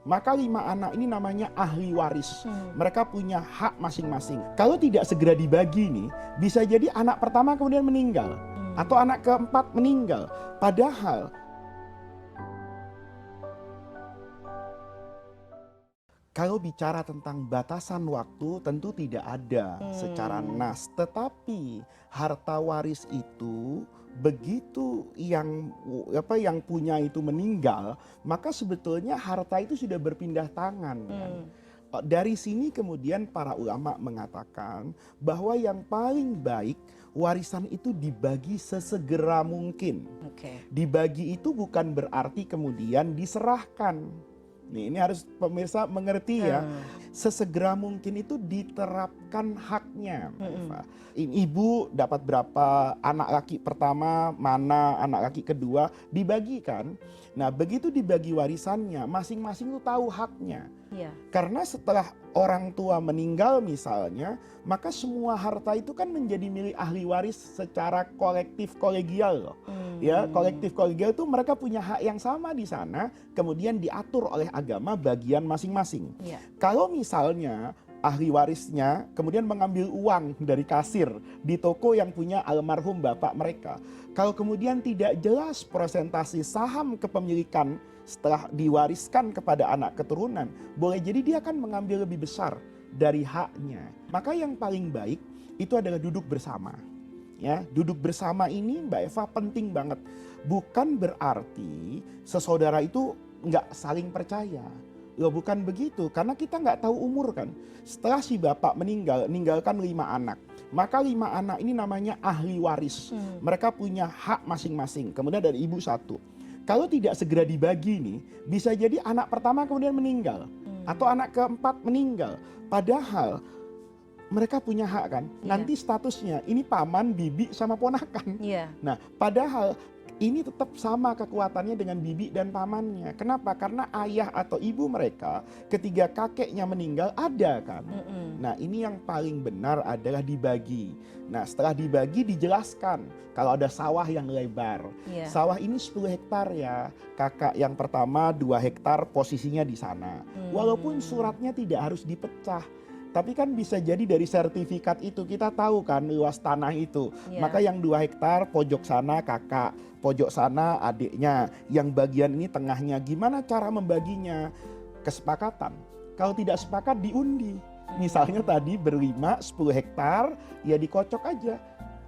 maka 5 anak ini namanya ahli waris. Mereka punya hak masing-masing. Kalau tidak segera dibagi nih, bisa jadi anak pertama kemudian meninggal atau anak keempat meninggal. Padahal kalau bicara tentang batasan waktu tentu tidak ada secara nas, tetapi harta waris itu begitu yang punya itu meninggal, maka sebetulnya harta itu sudah berpindah tangan kan. Dari sini kemudian para ulama mengatakan bahwa yang paling baik warisan itu dibagi sesegera mungkin. Dibagi itu bukan berarti kemudian diserahkan. Nih, ini harus pemirsa mengerti ya. Sesegera mungkin itu diterapkan haknya. Ibu dapat berapa, anak laki pertama mana, anak laki kedua, dibagikan. Nah, begitu dibagi warisannya, masing-masing itu tahu haknya. Karena setelah orang tua meninggal misalnya, maka semua harta itu kan menjadi milik ahli waris secara kolektif kolegial loh. Ya, kolektif kolegial itu mereka punya hak yang sama di sana, kemudian diatur oleh agama bagian masing-masing. Kalau misalnya ahli warisnya kemudian mengambil uang dari kasir di toko yang punya almarhum bapak mereka, kalau kemudian tidak jelas persentase saham kepemilikan setelah diwariskan kepada anak keturunan, boleh jadi dia akan mengambil lebih besar dari haknya. Maka yang paling baik itu adalah duduk bersama. Ya, duduk bersama ini Mbak Eva penting banget. Bukan berarti sesaudara itu nggak saling percaya. Loh, bukan begitu, karena kita nggak tahu umur kan. Setelah si bapak meninggalkan 5 anak, maka 5 anak ini namanya ahli waris. Mereka punya hak masing-masing. Kemudian dari ibu 1. Kalau tidak segera dibagi nih, bisa jadi anak pertama kemudian meninggal atau anak keempat meninggal. Padahal mereka punya hak kan. Nanti statusnya ini paman, bibi sama ponakan. Nah, padahal ini tetap sama kekuatannya dengan bibi dan pamannya. Kenapa? Karena ayah atau ibu mereka ketika kakeknya meninggal ada kan. Nah, ini yang paling benar adalah dibagi. Nah, setelah dibagi dijelaskan. Kalau ada sawah yang lebar, sawah ini 10 hektar ya. Kakak yang pertama 2 hektar posisinya di sana. Walaupun suratnya tidak harus dipecah, tapi kan bisa jadi dari sertifikat itu kita tahu kan luas tanah itu. Maka yang 2 hektar pojok sana kakak, pojok sana adiknya, yang bagian ini tengahnya. Gimana cara membaginya? Kesepakatan. Kalau tidak sepakat diundi. Misalnya tadi berlima 10 hektar, ya dikocok aja.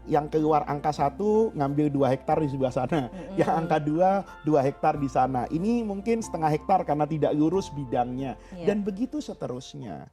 Yang keluar angka 1 ngambil 2 hektar di sebelah sana. Yang angka 2 hektar di sana. Ini mungkin setengah hektar karena tidak lurus bidangnya. Dan begitu seterusnya.